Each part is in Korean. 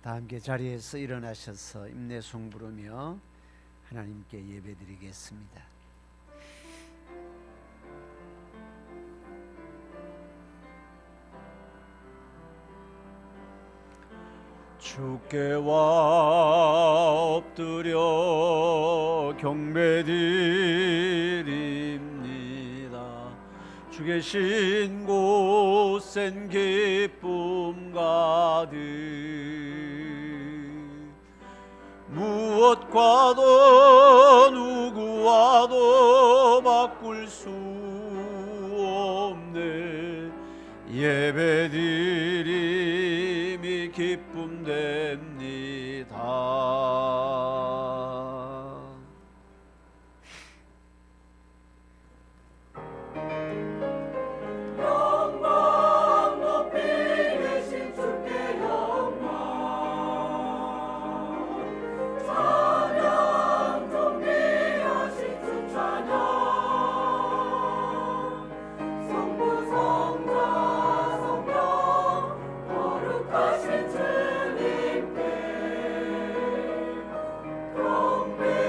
다 함께 자리에서 일어나셔서 임내송 부르며 하나님께 예배드리겠습니다. 주께와 엎드려 경배드립니다. 주 계신 곳엔 기쁨 가득, 무엇과도 누구와도 바꿀 수 없네. 예배드림이 기쁨 됩니다. 영광 높이 계신 주께 영광, 찬양 존귀하신 주 찬양, 성부 성자 성령 거룩하신 주님께 경배드립니다.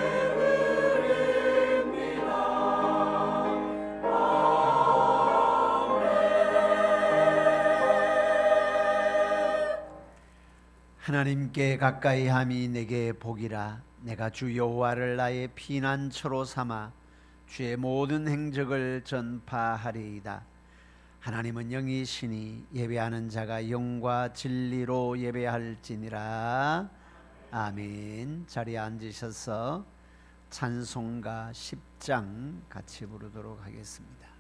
하나님께 가까이함이 내게 복이라. 내가 주 여호와를 나의 피난처로 삼아 주의 모든 행적을 전파하리이다. 하나님은 영이시니 예배하는 자가 영과 진리로 예배할지니라. 아멘. 자리에 앉으셔서 찬송가 10장 같이 부르도록 하겠습니다.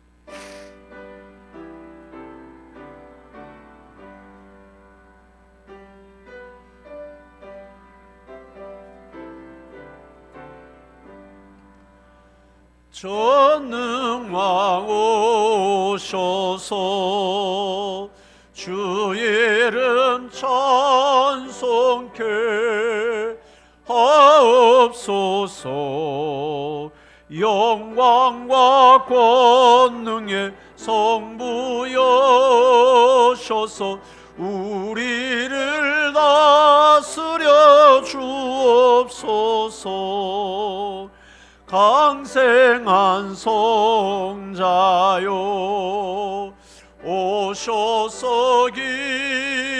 전능왕 오셔서 주 이름 찬송케 하옵소서. 영광과 권능의 성부여셔서 우리를 다스려 주옵소서. 강생한 성자여 오셔서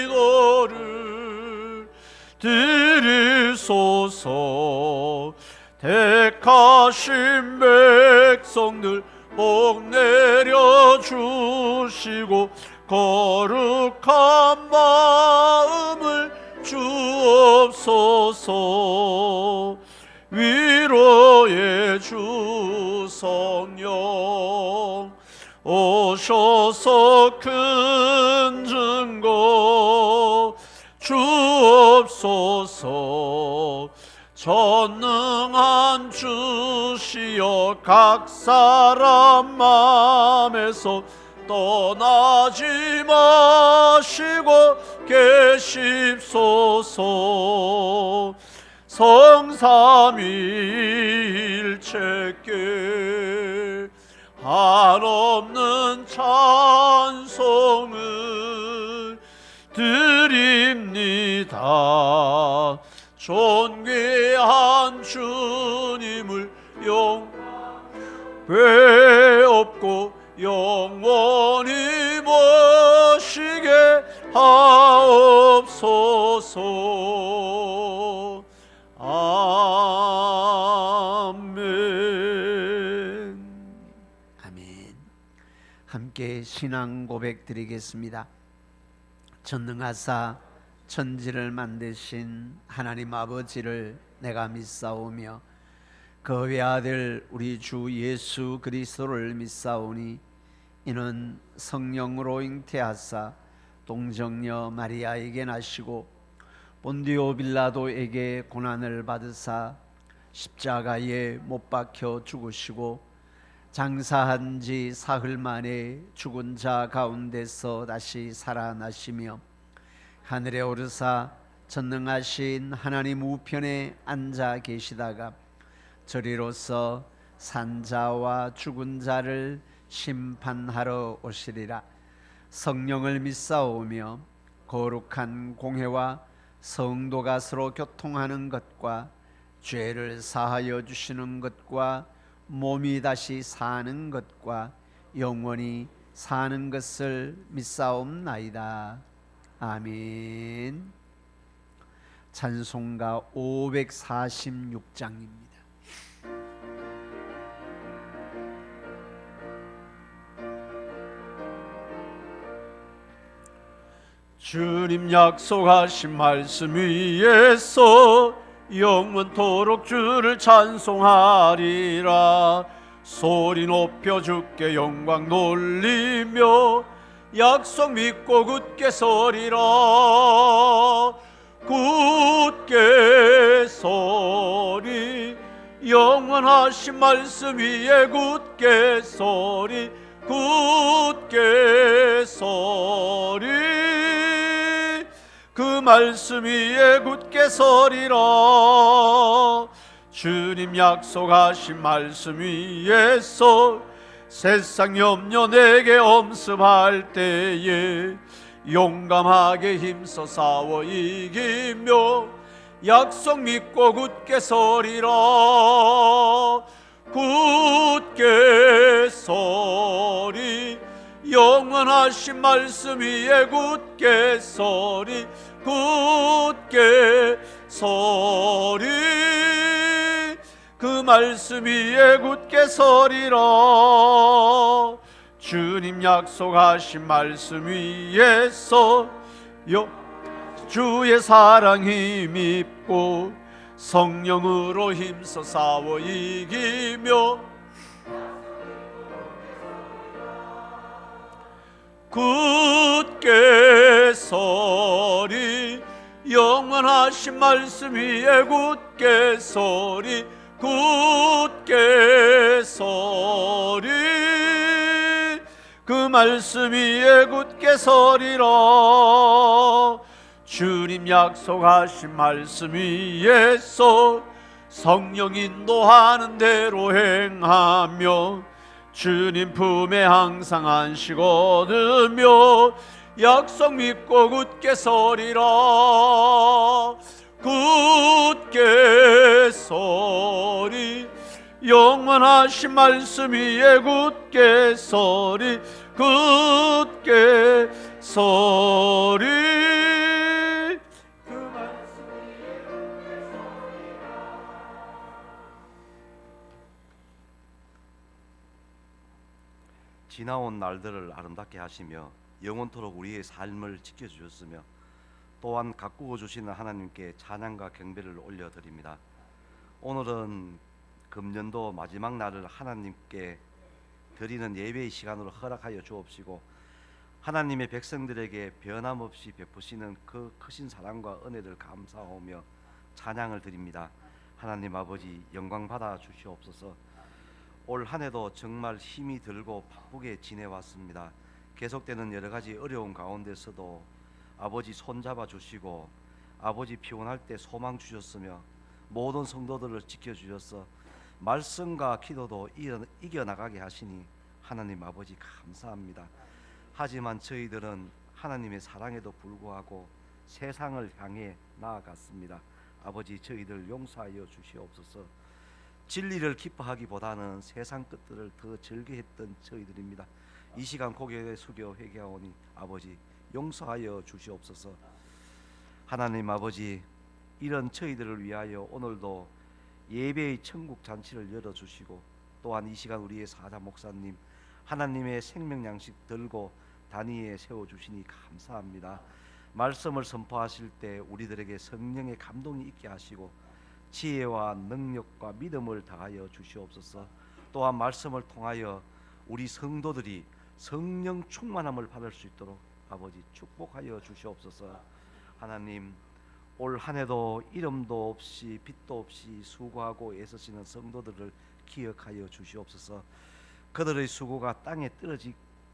기도를 드리소서. 택하신 백성들 복 내려 주시고 거룩한 마음을 주옵소서. 위로의 주 성령 오셔서 큰 증거 주옵소서. 전능한 주시여 각 사람 맘에서 떠나지 마시고 계십소서. 성삼위일체께 한없는 찬송을 드립니다. 존귀한 주님을 배없고 영원히 모시게 하옵소서. 아멘. 아멘. 함께 신앙 고백 드리겠습니다. 전능하사 천지를 만드신 하나님 아버지를 내가 믿사오며 그 외아들 우리 주 예수 그리스도를 믿사오니 이는 성령으로 잉태하사 동정녀 마리아에게 나시고 본디오 빌라도에게 고난을 받으사 십자가에 못 박혀 죽으시고 장사한 지 사흘 만에 죽은 자 가운데서 다시 살아나시며 하늘에 오르사 전능하신 하나님 우편에 앉아 계시다가 저리로서 산자와 죽은 자를 심판하러 오시리라. 성령을 믿사오며 거룩한 공회와 성도가 서로 교통하는 것과 죄를 사하여 주시는 것과 몸이 다시 사는 것과 영원히 사는 것을 믿사옵나이다. 아멘. 찬송가 546장입니다. 주님 약속하신 말씀 위에서 영원토록 주를 찬송하리라. 소리 높여 주께 영광 돌리며 약속 믿고 굳게 서리라. 굳게 서리 영원하신 말씀 위에 굳게 서리 굳게 서리 그 말씀 위에 굳게 서리라. 주님 약속하신 말씀 위에서 세상 염려 내게 엄습할 때에 용감하게 힘써 싸워 이기며 약속 믿고 굳게 서리라. 굳게 서리 영원하신 말씀 위에 굳게 서리 굳게 서리 그 말씀 위에 굳게 서리라. 주님 약속하신 말씀 위에서 주의 사랑 힘입고 성령으로 힘써 싸워 이기며 굳게 서리 영원하신 말씀 위에 굳게 서리 굳게 서리 그 말씀 위에 굳게 서리라. 주님 약속하신 말씀 위에서 성령 인도하는 대로 행하며 주님 품에 항상 안식 얻으며 약속 믿고 굳게 서리라. 굳게 서리 영원하신 말씀 위에 굳게 서리 굳게 서리 그 말씀 위에 굳게 서리라. 지나온 날들을 아름답게 하시며 영원토록 우리의 삶을 지켜주셨으며 또한 가꾸어 주시는 하나님께 찬양과 경배를 올려드립니다. 오늘은 금년도 마지막 날을 하나님께 드리는 예배의 시간으로 허락하여 주옵시고 하나님의 백성들에게 변함없이 베푸시는 그 크신 사랑과 은혜를 감사하며 찬양을 드립니다. 하나님 아버지 영광 받아 주시옵소서. 올 한 해도 정말 힘이 들고 바쁘게 지내왔습니다. 계속되는 여러 가지 어려운 가운데서도 아버지 손잡아 주시고 아버지 피곤할 때 소망 주셨으며 모든 성도들을 지켜주셔서 말씀과 기도도 이겨나가게 하시니 하나님 아버지 감사합니다. 하지만 저희들은 하나님의 사랑에도 불구하고 세상을 향해 나아갔습니다. 아버지 저희들 용서하여 주시옵소서. 진리를 기뻐하기보다는 세상 것들을 더 즐겨했던 저희들입니다. 이 시간 고개 숙여 회개하오니 아버지 용서하여 주시옵소서. 하나님 아버지 이런 저희들을 위하여 오늘도 예배의 천국 잔치를 열어주시고 또한 이 시간 우리의 사자 목사님 하나님의 생명 양식 들고 단위에 세워주시니 감사합니다. 말씀을 선포하실 때 우리들에게 성령의 감동이 있게 하시고 지혜와 능력과 믿음을 더하여 주시옵소서. 또한 말씀을 통하여 우리 성도들이 성령 충만함을 받을 수 있도록 아버지 축복하여 주시옵소서. 하나님 올 한 해도 이름도 없이 빛도 없이 수고하고 애쓰시는 성도들을 기억하여 주시옵소서. 그들의 수고가 땅에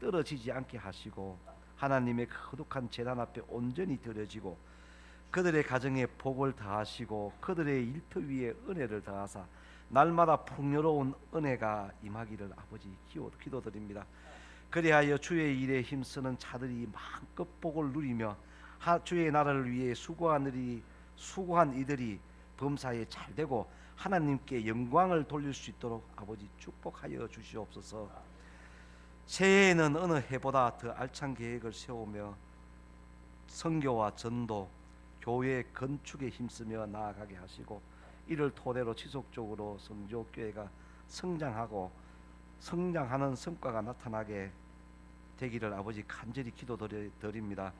떨어지지 않게 하시고 하나님의 거룩한 제단 앞에 온전히 드려지고 그들의 가정에 복을 더하시고 그들의 일터 위에 은혜를 더하사 날마다 풍요로운 은혜가 임하기를 아버지 기도드립니다. 그리하여 주의 일에 힘쓰는 자들이 마음껏 복을 누리며 주의 나라를 위해 수고한 이들이 범사에 잘되고 하나님께 영광을 돌릴 수 있도록 아버지 축복하여 주시옵소서. 새해에는 어느 해보다 더 알찬 계획을 세우며 선교와 전도, 교회 건축에 힘쓰며 나아가게 하시고, 이를 토대로 지속적으로 성교교회가 성장하는 성과가 나타나게 되기를 아버지 간절히 기도드립니다.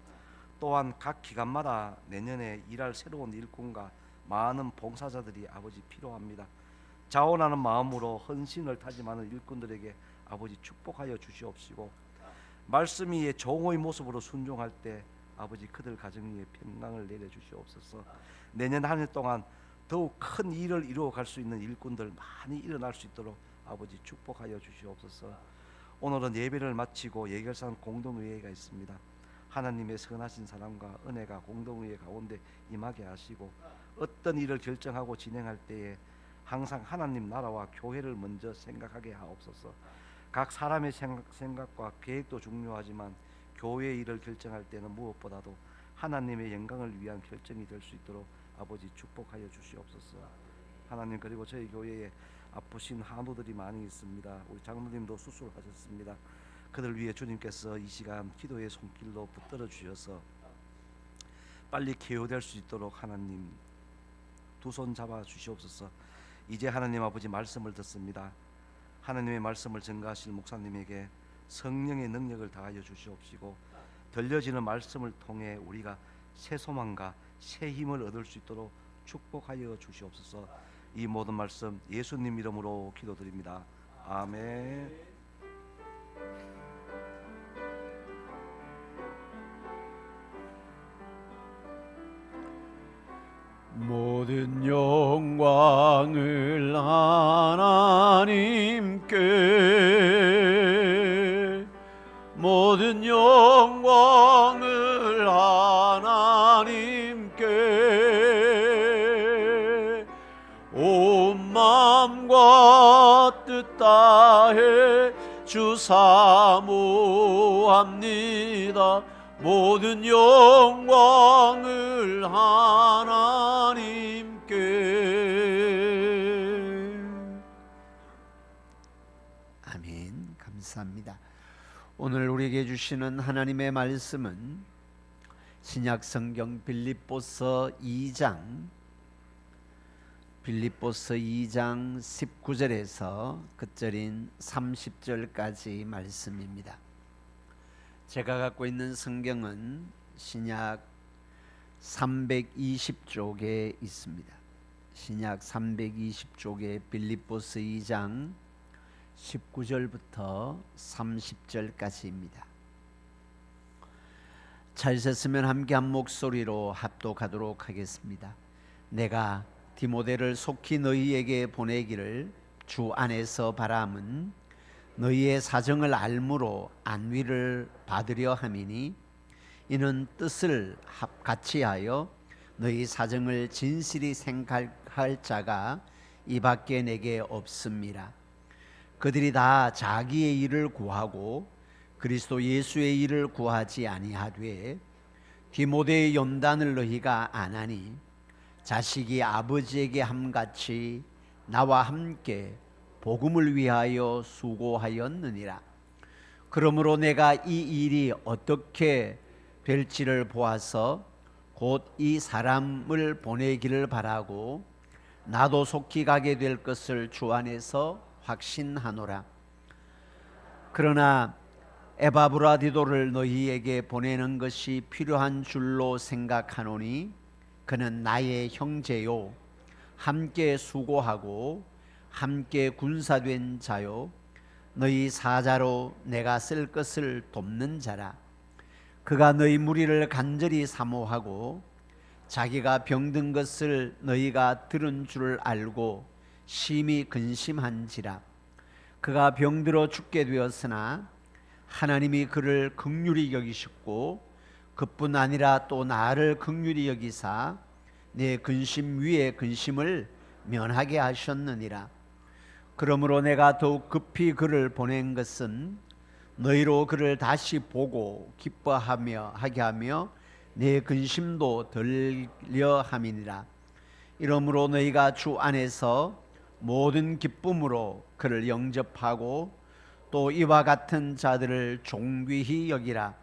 또한 각 기관마다 내년에 일할 새로운 일꾼과 많은 봉사자들이 아버지 필요합니다. 자원하는 마음으로 헌신을 다짐하는 일꾼들에게 아버지 축복하여 주시옵시고, 말씀 위에 종의 모습으로 순종할 때 아버지 그들 가정 위에 평강을 내려 주시옵소서. 내년 한 해 동안 더욱 큰 일을 이루어갈 수 있는 일꾼들 많이 일어날 수 있도록 아버지 축복하여 주시옵소서. 오늘은 예배를 마치고 예결산 공동의회가 있습니다. 하나님의 선하신 사랑과 은혜가 공동의회 가운데 임하게 하시고, 어떤 일을 결정하고 진행할 때에 항상 하나님 나라와 교회를 먼저 생각하게 하옵소서. 각 사람의 생각과 계획도 중요하지만 교회 일을 결정할 때는 무엇보다도 하나님의 영광을 위한 결정이 될 수 있도록 아버지 축복하여 주시옵소서. 하나님, 그리고 저희 교회에 아프신 한우들이 많이 있습니다. 우리 장로님도 수술하셨습니다. 그들 위해 주님께서 이 시간 기도의 손길로 붙들어 주셔서 빨리 개요될 수 있도록 하나님 두 손 잡아 주시옵소서. 이제 하나님 아버지 말씀을 듣습니다. 하나님의 말씀을 전가하실 목사님에게 성령의 능력을 다하여 주시옵시고, 들려지는 말씀을 통해 우리가 새 소망과 새 힘을 얻을 수 있도록 축복하여 주시옵소서. 이 모든 말씀 예수님 이름으로 기도드립니다. 아멘. 모든 영광을 하나님께, 모든 영광을 하나님께, 온 마음과 뜻 다해 주 사모합니다. 모든 영광을 하나님께. 아멘. 감사합니다. 오늘 우리에게 주시는 하나님의 말씀은 신약 성경 빌립보서 2장 19절에서 끝절인 30절까지 말씀입니다. 제가 갖고 있는 성경은 신약 320쪽에 있습니다. 신약 320쪽에 빌립보서 2장 19절부터 30절까지입니다. 찾으셨으면 함께 한 목소리로 합독하도록 하겠습니다. 내가 디모데를 속히 너희에게 보내기를 주 안에서 바람은 너희의 사정을 알므로 안위를 받으려 함이니, 이는 뜻을 같이 하여 너희 사정을 진실이 생각할 자가 이 밖에 내게 없습니다. 그들이 다 자기의 일을 구하고 그리스도 예수의 일을 구하지 아니하되, 디모데의 연단을 너희가 안하니 자식이 아버지에게 함같이 나와 함께 복음을 위하여 수고하였느니라. 그러므로 내가 이 일이 어떻게 될지를 보아서 곧 이 사람을 보내기를 바라고 나도 속히 가게 될 것을 주 안에서 확신하노라. 그러나 에바브라디도를 너희에게 보내는 것이 필요한 줄로 생각하노니, 그는 나의 형제요 함께 수고하고 함께 군사된 자요 너희 사자로 내가 쓸 것을 돕는 자라. 그가 너희 무리를 간절히 사모하고 자기가 병든 것을 너희가 들은 줄 알고 심히 근심한지라. 그가 병들어 죽게 되었으나 하나님이 그를 긍휼히 여기셨고, 그뿐 아니라 또 나를 긍휼히 여기사 내 근심 위에 근심을 면하게 하셨느니라. 그러므로 내가 더욱 급히 그를 보낸 것은 너희로 그를 다시 보고 기뻐하며 하게 하며 내 근심도 덜려 함이니라. 이러므로 너희가 주 안에서 모든 기쁨으로 그를 영접하고 또 이와 같은 자들을 존귀히 여기라.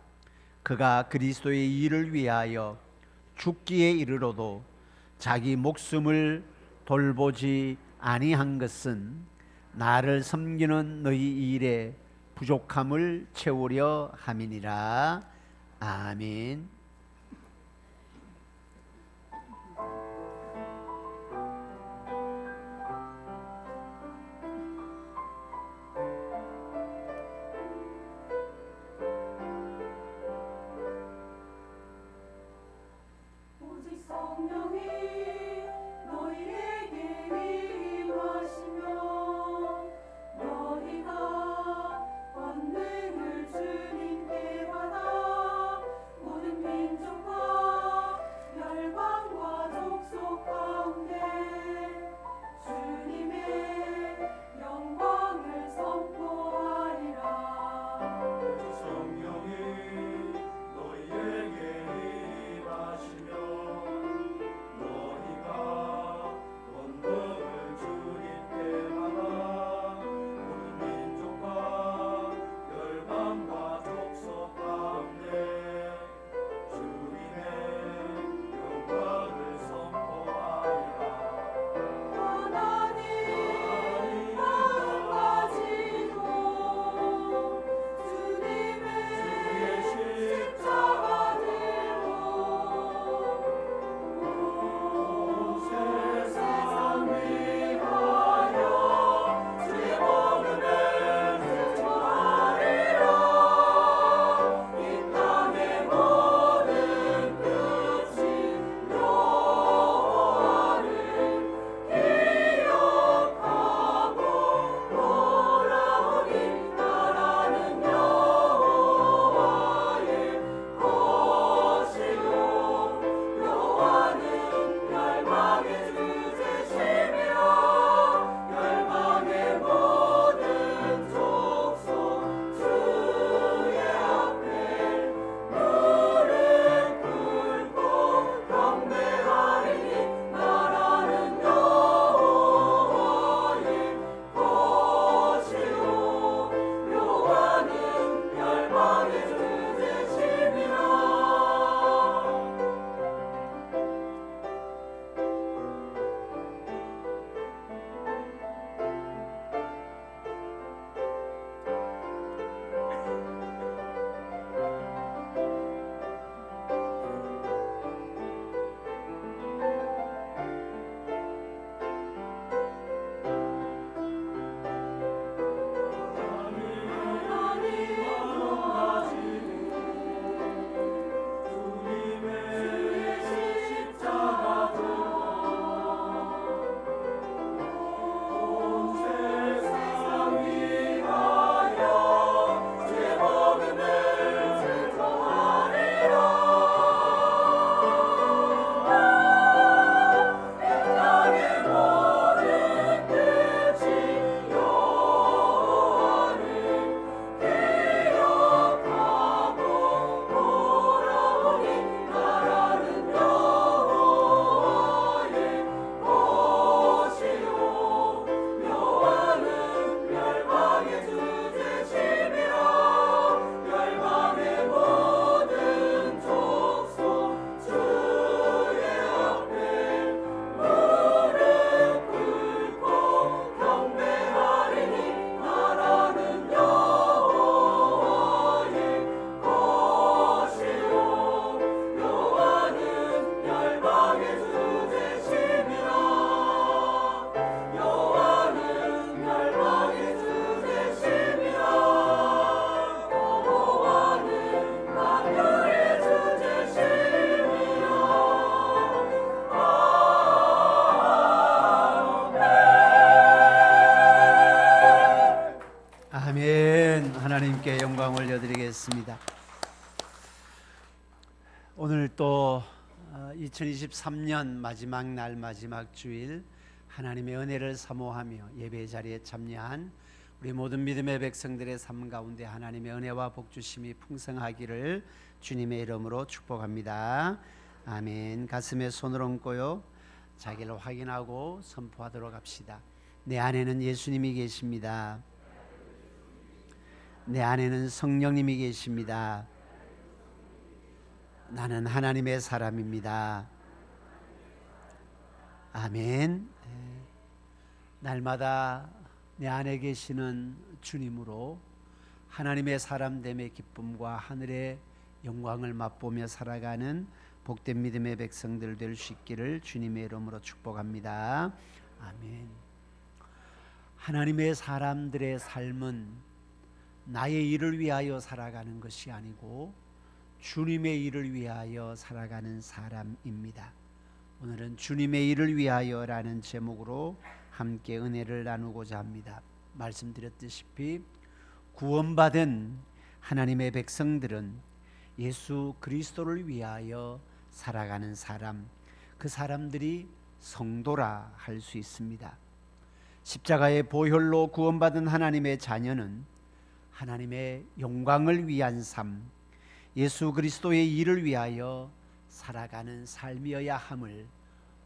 그가 그리스도의 일을 위하여 죽기에 이르러도 자기 목숨을 돌보지 아니한 것은 나를 섬기는 너희 일에 부족함을 채우려 함이니라. 아멘. 오직 성령이 너희에게 임하시며 너희가 권능을 주님께 받아 모든 민족과 열방과 족속 가운데 주님의 영광을 선포하리라. 오직 성령이 너희에게 임하시며 너희가 권능을 주님께 받아 모든 민족과 열방과 족속 가운데 주님의 영광을 선포하리라. 하나님 마음가지고 주님의 십자가 들고 온 세상 위하여 주의 복음을 전하리라. 이 땅의 모든 끝이 여호와를 기억하고 돌아오니 나라는 여호와의 것이요 여호와는 열방의 주제심이라. 열방의 모든 족속 주의 앞에 무릎 꿇고 경배하리니 나라는 여호와의 것이요 여호와는 열방의 주제심이라. 아멘. 하나님께 영광 올려드리겠습니다. 오늘 또 2023년 마지막 날 마지막 주일 하나님의 은혜를 사모하며 예배 자리에 참여한 우리 모든 믿음의 백성들의 삶 가운데 하나님의 은혜와 복 주심이 풍성하기를 주님의 이름으로 축복합니다. 아멘. 가슴에 손을 얹고요, 자기를 확인하고 선포하도록 합시다. 내 안에는 예수님이 계십니다. 내 안에는 성령님이 계십니다. 나는 하나님의 사람입니다. 아멘. 날마다 내 안에 계시는 주님으로 하나님의 사람됨의 기쁨과 하늘의 영광을 맛보며 살아가는 복된 믿음의 백성들 될 수 있기를 주님의 이름으로 축복합니다. 아멘. 하나님의 사람들의 삶은 나의 일을 위하여 살아가는 것이 아니고 주님의 일을 위하여 살아가는 사람입니다. 오늘은 주님의 일을 위하여라는 제목으로 함께 은혜를 나누고자 합니다. 말씀드렸다시피 구원받은 하나님의 백성들은 예수 그리스도를 위하여 살아가는 사람, 그 사람들이 성도라 할 수 있습니다. 십자가의 보혈로 구원받은 하나님의 자녀는 하나님의 영광을 위한 삶, 예수 그리스도의 일을 위하여 살아가는 삶이어야 함을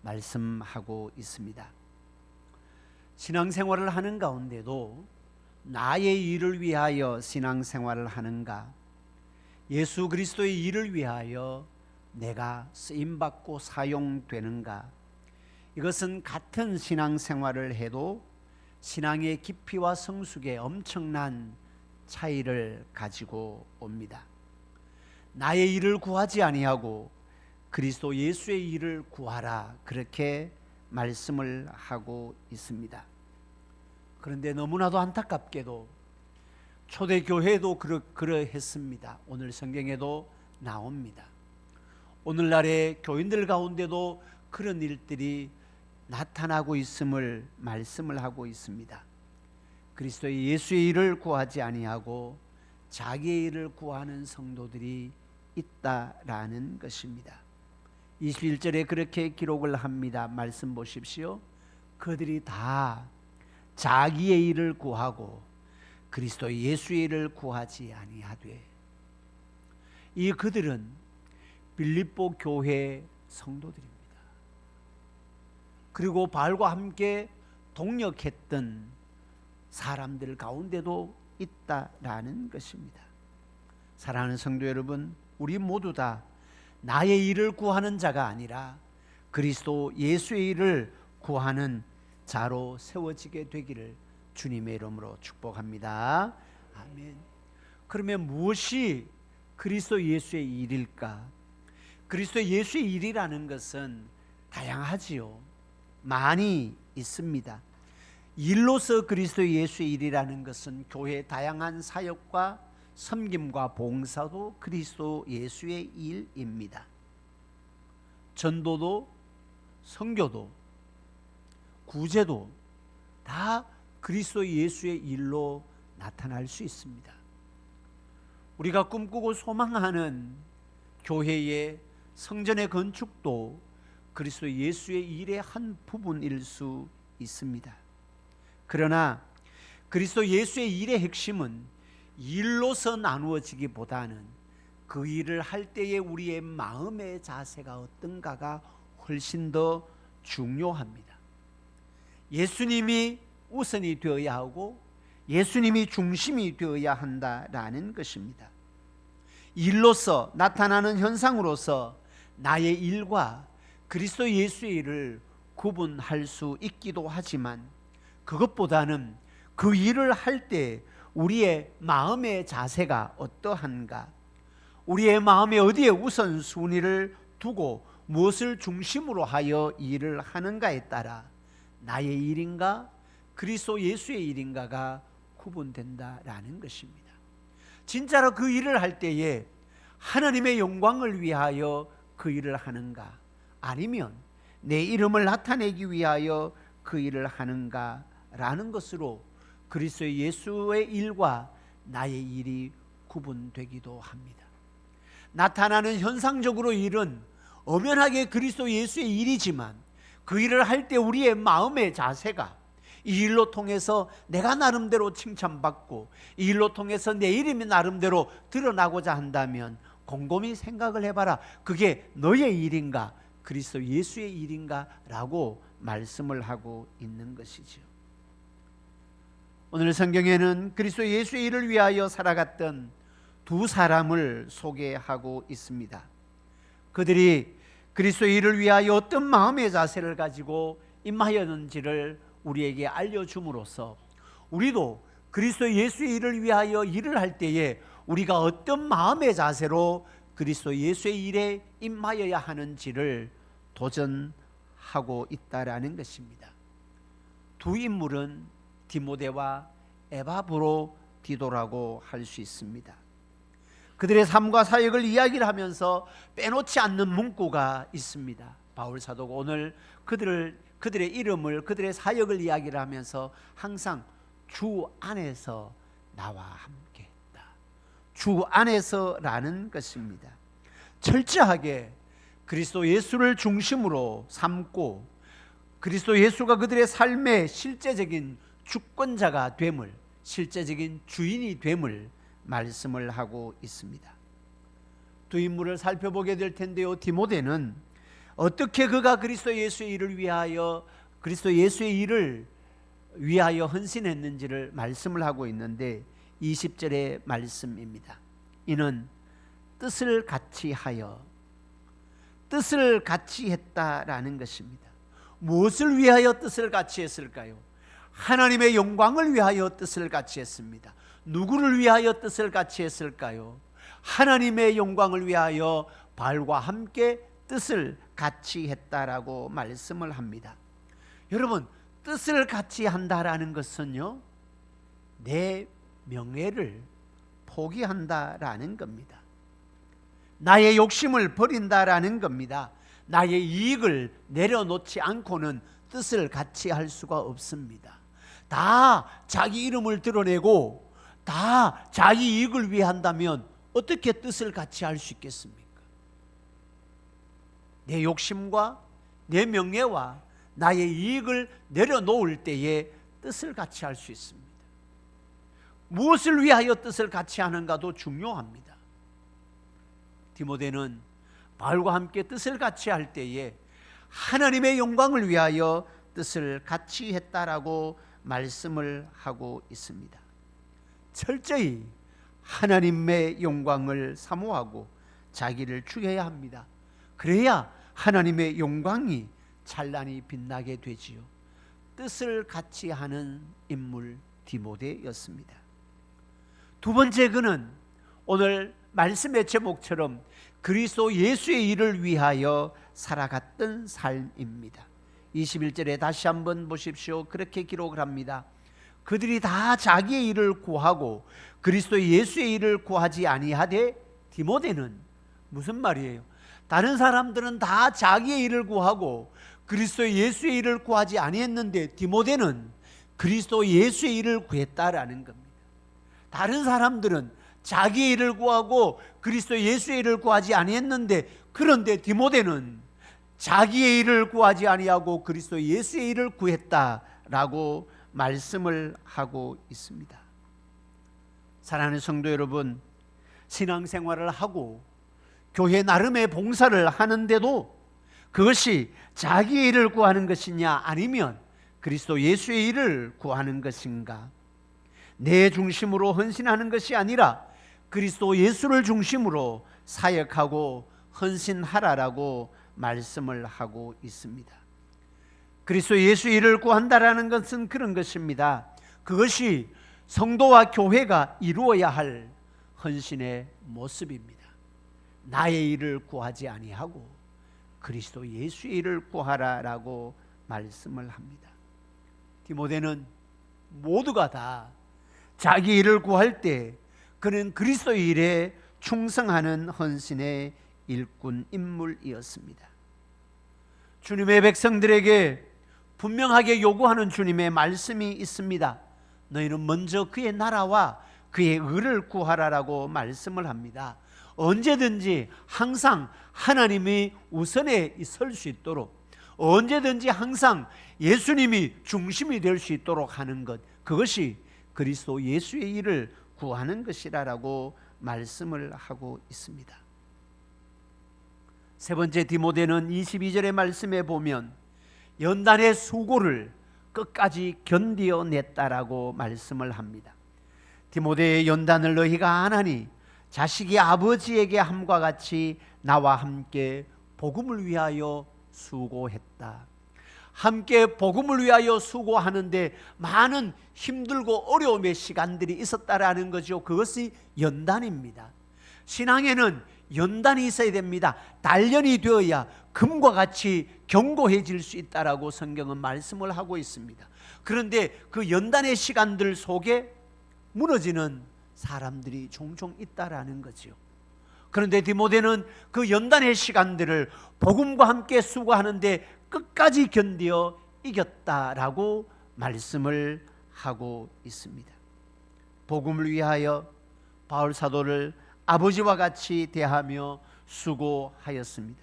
말씀하고 있습니다. 신앙생활을 하는 가운데도 나의 일을 위하여 신앙생활을 하는가, 예수 그리스도의 일을 위하여 내가 쓰임받고 사용되는가, 이것은 같은 신앙생활을 해도 신앙의 깊이와 성숙에 엄청난 차이를 가지고 옵니다. 나의 일을 구하지 아니하고 그리스도 예수의 일을 구하라, 그렇게 말씀을 하고 있습니다. 그런데 너무나도 안타깝게도 초대교회도 그러했습니다. 오늘 성경에도 나옵니다. 오늘날의 교인들 가운데도 그런 일들이 나타나고 있음을 말씀을 하고 있습니다. 그리스도의 예수의 일을 구하지 아니하고 자기의 일을 구하는 성도들이 있다라는 것입니다. 21절에 그렇게 기록을 합니다. 말씀 보십시오. 그들이 다 자기의 일을 구하고 그리스도 예수의 일을 구하지 아니하되, 이 그들은 빌립보 교회 성도들입니다. 그리고 바울과 함께 동역했던 사람들 가운데도 있다라는 것입니다. 사랑하는 성도 여러분, 우리 모두 다 나의 일을 구하는 자가 아니라 그리스도 예수의 일을 구하는 자로 세워지게 되기를 주님의 이름으로 축복합니다. 아멘. 그러면 무엇이 그리스도 예수의 일일까? 그리스도 예수의 일이라는 것은 다양하지요. 많이 있습니다. 일로서 그리스도 예수의 일이라는 것은 교회의 다양한 사역과 섬김과 봉사도 그리스도 예수의 일입니다. 전도도, 선교도, 구제도 다 그리스도 예수의 일로 나타날 수 있습니다. 우리가 꿈꾸고 소망하는 교회의 성전의 건축도 그리스도 예수의 일의 한 부분일 수 있습니다. 그러나 그리스도 예수의 일의 핵심은 일로서 나누어지기보다는 그 일을 할 때의 우리의 마음의 자세가 어떤가가 훨씬 더 중요합니다. 예수님이 우선이 되어야 하고 예수님이 중심이 되어야 한다라는 것입니다. 일로서 나타나는 현상으로서 나의 일과 그리스도 예수의 일을 구분할 수 있기도 하지만, 그것보다는 그 일을 할 때 우리의 마음의 자세가 어떠한가, 우리의 마음에 어디에 우선순위를 두고 무엇을 중심으로 하여 일을 하는가에 따라 나의 일인가 그리스도 예수의 일인가가 구분된다라는 것입니다. 진짜로 그 일을 할 때에 하나님의 영광을 위하여 그 일을 하는가, 아니면 내 이름을 나타내기 위하여 그 일을 하는가라는 것으로 그리스도 예수의 일과 나의 일이 구분되기도 합니다. 나타나는 현상적으로 일은 엄연하게 그리스도 예수의 일이지만, 그 일을 할 때 우리의 마음의 자세가 이 일로 통해서 내가 나름대로 칭찬받고 이 일로 통해서 내 이름이 나름대로 드러나고자 한다면 곰곰이 생각을 해봐라. 그게 너의 일인가 그리스도 예수의 일인가 라고 말씀을 하고 있는 것이죠. 오늘 성경에는 그리스도 예수의 일을 위하여 살아갔던 두 사람을 소개하고 있습니다. 그들이 그리스도의 일을 위하여 어떤 마음의 자세를 가지고 임하였는지를 우리에게 알려줌으로써 우리도 그리스도 예수의 일을 위하여 일을 할 때에 우리가 어떤 마음의 자세로 그리스도 예수의 일에 임하여야 하는지를 도전하고 있다라는 것입니다. 두 인물은 디모데와 에바브로디도라고 할 수 있습니다. 그들의 삶과 사역을 이야기를 하면서 빼놓지 않는 문구가 있습니다. 바울 사도가 오늘 그들의 이름을 그들의 사역을 이야기를 하면서 항상 주 안에서 나와 함께했다. 주 안에서라는 것입니다. 철저하게 그리스도 예수를 중심으로 삼고 그리스도 예수가 그들의 삶의 실제적인 주권자가 됨을, 실제적인 주인이 됨을 말씀을 하고 있습니다. 두 인물을 살펴보게 될 텐데요. 디모데는 어떻게 그가 그리스도 예수의 일을 위하여 그리스도 예수의 일을 위하여 헌신했는지를 말씀을 하고 있는데 20절의 말씀입니다. 이는 뜻을 같이 하여 뜻을 같이 했다라는 것입니다. 무엇을 위하여 뜻을 같이 했을까요? 하나님의 영광을 위하여 뜻을 같이 했습니다. 누구를 위하여 뜻을 같이 했을까요? 하나님의 영광을 위하여 바울과 함께 뜻을 같이 했다라고 말씀을 합니다. 여러분, 뜻을 같이 한다라는 것은요, 내 명예를 포기한다라는 겁니다. 나의 욕심을 버린다라는 겁니다. 나의 이익을 내려놓지 않고는 뜻을 같이 할 수가 없습니다. 다 자기 이름을 드러내고 다 자기 이익을 위해 한다면 어떻게 뜻을 같이 할 수 있겠습니까? 내 욕심과 내 명예와 나의 이익을 내려놓을 때에 뜻을 같이 할 수 있습니다. 무엇을 위하여 뜻을 같이 하는가도 중요합니다. 디모데는 바울과 함께 뜻을 같이 할 때에 하나님의 영광을 위하여 뜻을 같이 했다라고 말씀을 하고 있습니다. 철저히 하나님의 영광을 사모하고 자기를 죽여야 합니다. 그래야 하나님의 영광이 찬란히 빛나게 되지요. 뜻을 같이 하는 인물 디모데였습니다. 두 번째, 그는 오늘 말씀의 제목처럼 그리스도 예수의 일을 위하여 살아갔던 삶입니다. 21절에 다시 한번 보십시오. 그렇게 기록을 합니다. 그들이 다 자기의 일을 구하고 그리스도 예수의 일을 구하지 아니하되 디모데는, 무슨 말이에요? 다른 사람들은 다 자기의 일을 구하고 그리스도 예수의 일을 구하지 아니했는데 디모데는 그리스도 예수의 일을 구했다라는 겁니다. 다른 사람들은 자기의 일을 구하고 그리스도 예수의 일을 구하지 아니했는데, 그런데 디모데는 자기의 일을 구하지 아니하고 그리스도 예수의 일을 구했다라고 말씀을 하고 있습니다. 사랑하는 성도 여러분, 신앙생활을 하고 교회 나름의 봉사를 하는데도 그것이 자기의 일을 구하는 것이냐 아니면 그리스도 예수의 일을 구하는 것인가? 내 중심으로 헌신하는 것이 아니라 그리스도 예수를 중심으로 사역하고 헌신하라라고 말씀을 하고 있습니다. 그리스도 예수 일을 구한다라는 것은 그런 것입니다. 그것이 성도와 교회가 이루어야 할 헌신의 모습입니다. 나의 일을 구하지 아니하고 그리스도 예수의 일을 구하라라고 말씀을 합니다. 디모데는 모두가 다 자기 일을 구할 때 그는 그리스도 일에 충성하는 헌신의 일꾼 인물이었습니다. 주님의 백성들에게 분명하게 요구하는 주님의 말씀이 있습니다. 너희는 먼저 그의 나라와 그의 의를 구하라라고 말씀을 합니다. 언제든지 항상 하나님이 우선에 설 수 있도록, 언제든지 항상 예수님이 중심이 될 수 있도록 하는 것, 그것이 그리스도 예수의 일을 구하는 것이라고 말씀을 하고 있습니다. 세 번째 디모데는 22절의 말씀에 보면 연단의 수고를 끝까지 견디어냈다라고 말씀을 합니다. 디모데의 연단을 너희가 아나니 자식이 아버지에게 함과 같이 나와 함께 복음을 위하여 수고했다. 함께 복음을 위하여 수고하는데 많은 힘들고 어려움의 시간들이 있었다라는 거죠. 그것이 연단입니다. 신앙에는 연단이 있어야 됩니다. 단련이 되어야 금과 같이 견고해질 수 있다라고 성경은 말씀을 하고 있습니다. 그런데 그 연단의 시간들 속에 무너지는 사람들이 종종 있다라는 거죠. 그런데 디모데는 그 연단의 시간들을 복음과 함께 수고하는데 끝까지 견디어 이겼다라고 말씀을 하고 있습니다. 복음을 위하여 바울 사도를 아버지와 같이 대하며 수고하였습니다.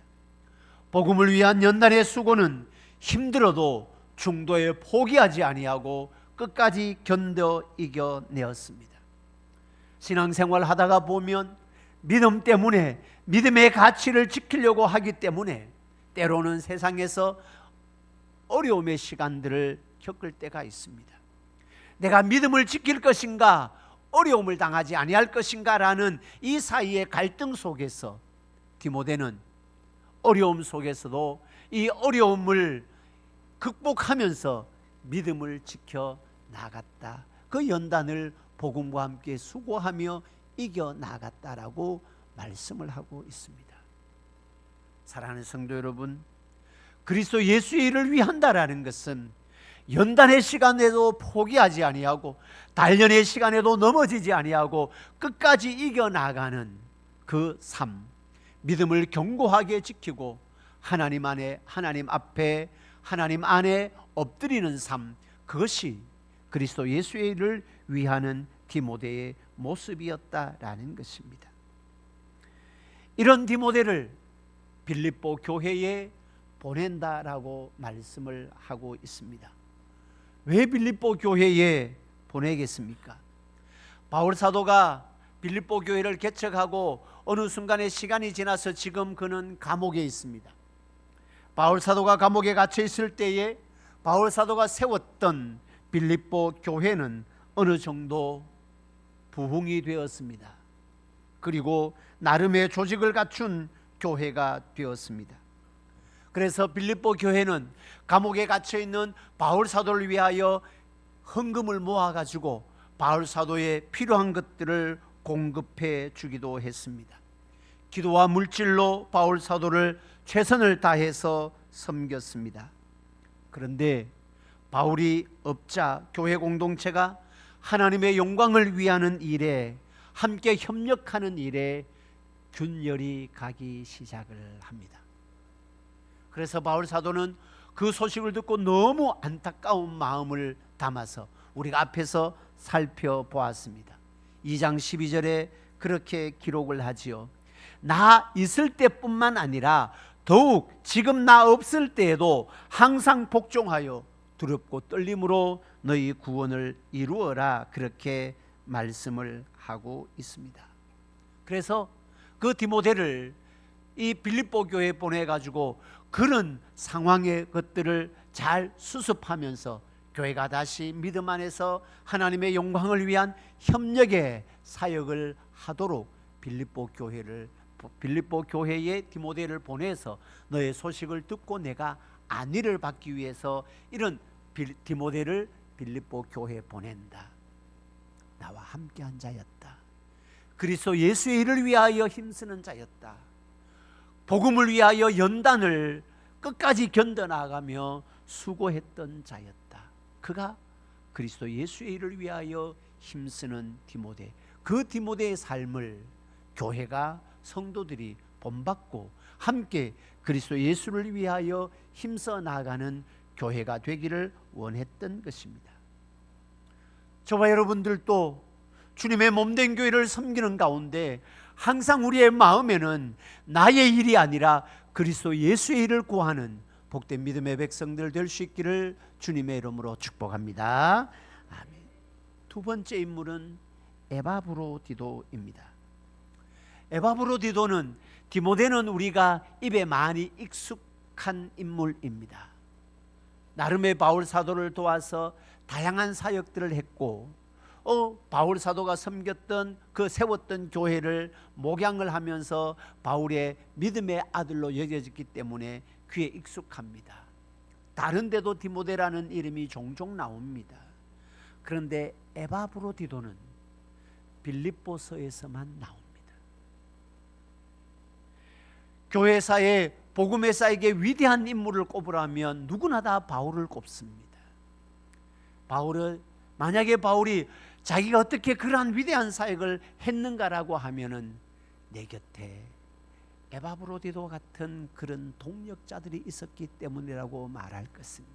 복음을 위한 연단의 수고는 힘들어도 중도에 포기하지 아니하고 끝까지 견뎌 이겨내었습니다. 신앙생활 하다가 보면 믿음 때문에, 믿음의 가치를 지키려고 하기 때문에 때로는 세상에서 어려움의 시간들을 겪을 때가 있습니다. 내가 믿음을 지킬 것인가, 어려움을 당하지 아니할 것인가 라는 이 사이의 갈등 속에서 디모데는 어려움 속에서도 이 어려움을 극복하면서 믿음을 지켜 나갔다. 그 연단을 복음과 함께 수고하며 이겨 나갔다라고 말씀을 하고 있습니다. 사랑하는 성도 여러분, 그리스도 예수의 일을 위한다라는 것은 연단의 시간에도 포기하지 아니하고 단련의 시간에도 넘어지지 아니하고 끝까지 이겨나가는 그 삶, 믿음을 견고하게 지키고 하나님 안에, 하나님 앞에, 하나님 안에 엎드리는 삶, 그것이 그리스도 예수의 일을 위하는 디모데의 모습이었다라는 것입니다. 이런 디모데를 빌립보 교회에 보낸다라고 말씀을 하고 있습니다. 왜 빌립보 교회에 보내겠습니까? 바울 사도가 빌립보 교회를 개척하고 어느 순간에 시간이 지나서 지금 그는 감옥에 있습니다. 바울 사도가 감옥에 갇혀 있을 때에 바울 사도가 세웠던 빌립보 교회는 어느 정도 부흥이 되었습니다. 그리고 나름의 조직을 갖춘 교회가 되었습니다. 그래서 빌립보 교회는 감옥에 갇혀 있는 바울 사도를 위하여 헌금을 모아가지고 바울 사도에 필요한 것들을 공급해 주기도 했습니다. 기도와 물질로 바울 사도를 최선을 다해서 섬겼습니다. 그런데 바울이 없자 교회 공동체가 하나님의 영광을 위하는 일에, 함께 협력하는 일에 균열이 가기 시작을 합니다. 그래서 바울 사도는 그 소식을 듣고 너무 안타까운 마음을 담아서 우리가 앞에서 살펴보았습니다. 2장 12절에 그렇게 기록을 하지요. 나 있을 때뿐만 아니라 더욱 지금 나 없을 때에도 항상 복종하여 두렵고 떨림으로 너희 구원을 이루어라, 그렇게 말씀을 하고 있습니다. 그래서 그 디모데를 이 빌립보 교회에 보내가지고 그런 상황의 것들을 잘 수습하면서 교회가 다시 믿음 안에서 하나님의 영광을 위한 협력의 사역을 하도록 빌립보 교회에 디모데를 보내서 너의 소식을 듣고 내가 안위를 받기 위해서 이런 디모데를 빌립보 교회에 보낸다. 나와 함께한 자였다. 그리스도 예수의 일을 위하여 힘쓰는 자였다. 복음을 위하여 연단을 끝까지 견뎌나가며 수고했던 자였다. 그가 그리스도 예수의 일을 위하여 힘쓰는 디모데, 그 디모데의 삶을 교회가, 성도들이 본받고 함께 그리스도 예수를 위하여 힘써 나가는 교회가 되기를 원했던 것입니다. 저와 여러분들도 주님의 몸된 교회를 섬기는 가운데 항상 우리의 마음에는 나의 일이 아니라 그리스도 예수의 일을 구하는 복된 믿음의 백성들 될 수 있기를 주님의 이름으로 축복합니다. 아멘. 두 번째 인물은 에바브로디도입니다. 에바브로디도는 디모데는 우리가 입에 많이 익숙한 인물입니다. 나름의 바울 사도를 도와서 다양한 사역들을 했고 바울 사도가 섬겼던 그 세웠던 교회를 목양을 하면서 바울의 믿음의 아들로 여겨졌기 때문에 귀에 익숙합니다. 다른 데도 디모데라는 이름이 종종 나옵니다. 그런데 에바브로디도는 빌립보서에서만 나옵니다. 교회사에 복음회사에게 위대한 인물을 꼽으라면 누구나 다 바울을 꼽습니다. 만약에 바울이 자기가 어떻게 그러한 위대한 사역을 했는가라고 하면은 내 곁에 에바브로디도 같은 그런 동력자들이 있었기 때문이라고 말할 것입니다.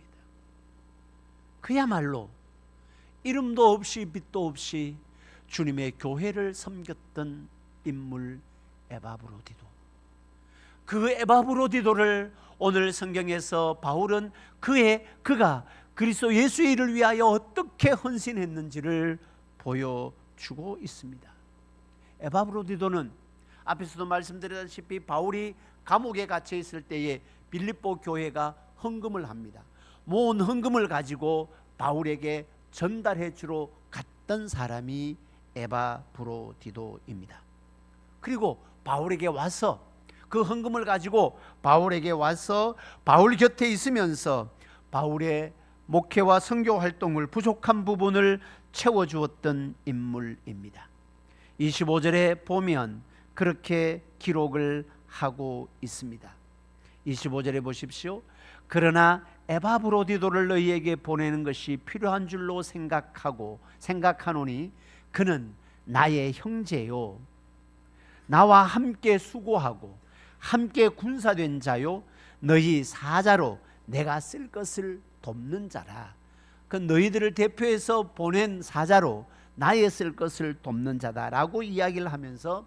그야말로 이름도 없이 빛도 없이 주님의 교회를 섬겼던 인물 에바브로디도. 그 에바브로디도를 오늘 성경에서 바울은 그가 그리스도 예수의 일을 위하여 어떻게 헌신했는지를 보여주고 있습니다. 에바브로디도는 앞에서도 말씀드렸다시피 바울이 감옥에 갇혀 있을 때에 빌립보 교회가 헌금을 합니다. 모은 헌금을 가지고 바울에게 전달해 주러 갔던 사람이 에바브로디도입니다. 그리고 바울에게 와서 그 헌금을 가지고 바울에게 와서 바울 곁에 있으면서 바울의 목회와 선교 활동을 부족한 부분을 채워주었던 인물입니다. 25절에 보면 그렇게 기록을 하고 있습니다. 25절에 보십시오. 그러나 에바브로디도를 너희에게 보내는 것이 필요한 줄로 생각하노니 그는 나의 형제요 나와 함께 수고하고 함께 군사된 자요 너희 사자로 내가 쓸 것을 돕는 자라. 그 너희들을 대표해서 보낸 사자로 나의 쓸 것을 돕는 자다라고 이야기를 하면서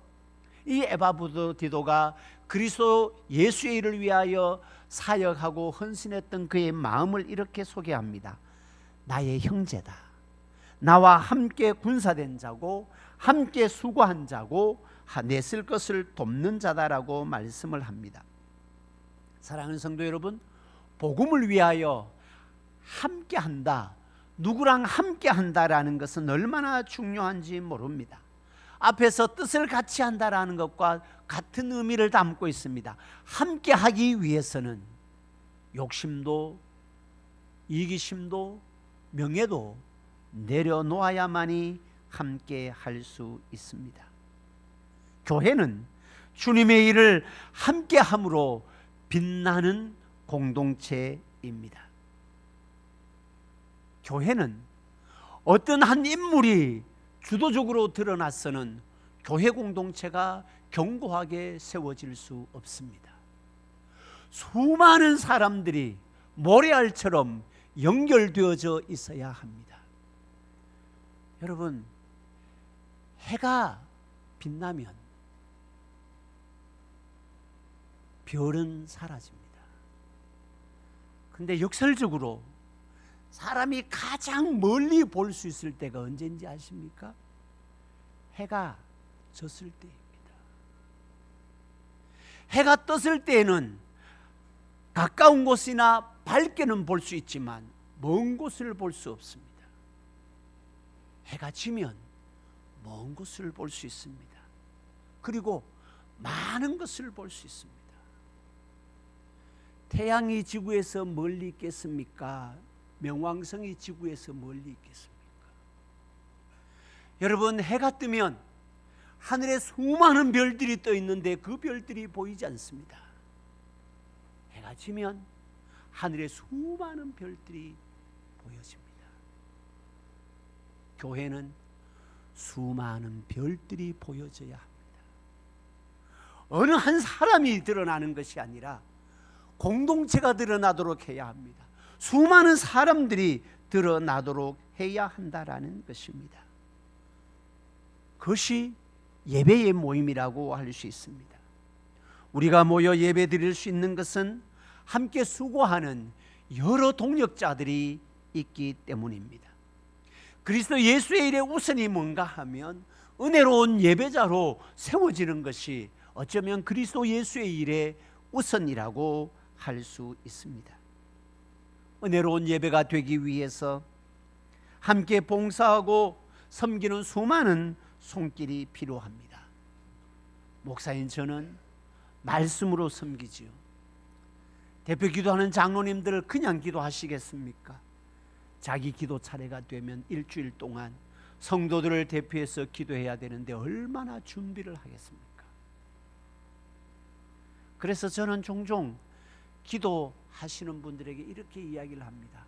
이 에바브로디도가 그리스도 예수의 일을 위하여 사역하고 헌신했던 그의 마음을 이렇게 소개합니다. 나의 형제다. 나와 함께 군사된 자고 함께 수고한 자고 내 쓸 것을 돕는 자다라고 말씀을 합니다. 사랑하는 성도 여러분, 복음을 위하여 함께 한다, 누구랑 함께 한다라는 것은 얼마나 중요한지 모릅니다. 앞에서 뜻을 같이 한다라는 것과 같은 의미를 담고 있습니다. 함께 하기 위해서는 욕심도 이기심도 명예도 내려놓아야만이 함께 할 수 있습니다. 교회는 주님의 일을 함께 함으로 빛나는 공동체입니다. 교회는 어떤 한 인물이 주도적으로 드러나서는 교회 공동체가 견고하게 세워질 수 없습니다. 수많은 사람들이 모래알처럼 연결되어져 있어야 합니다. 여러분, 해가 빛나면 별은 사라집니다. 근데 역설적으로 사람이 가장 멀리 볼 수 있을 때가 언제인지 아십니까? 해가 졌을 때입니다. 해가 떴을 때에는 가까운 곳이나 밝게는 볼 수 있지만 먼 곳을 볼 수 없습니다. 해가 지면 먼 곳을 볼 수 있습니다. 그리고 많은 것을 볼 수 있습니다. 태양이 지구에서 멀리 있겠습니까? 명왕성이 지구에서 멀리 있겠습니까? 여러분, 해가 뜨면 하늘에 수많은 별들이 떠 있는데 그 별들이 보이지 않습니다. 해가 지면 하늘에 수많은 별들이 보여집니다. 교회는 수많은 별들이 보여져야 합니다. 어느 한 사람이 드러나는 것이 아니라 공동체가 드러나도록 해야 합니다. 수많은 사람들이 드러나도록 해야 한다라는 것입니다. 그것이 예배의 모임이라고 할 수 있습니다. 우리가 모여 예배 드릴 수 있는 것은 함께 수고하는 여러 동력자들이 있기 때문입니다. 그리스도 예수의 일의 우선이 뭔가 하면 은혜로운 예배자로 세워지는 것이 어쩌면 그리스도 예수의 일의 우선이라고 할 수 있습니다. 은혜로운 예배가 되기 위해서 함께 봉사하고 섬기는 수많은 손길이 필요합니다. 목사인 저는 말씀으로 섬기지요. 대표 기도하는 장로님들 그냥 기도하시겠습니까? 자기 기도 차례가 되면 일주일 동안 성도들을 대표해서 기도해야 되는데 얼마나 준비를 하겠습니까? 그래서 저는 종종 기도하시는 분들에게 이렇게 이야기를 합니다.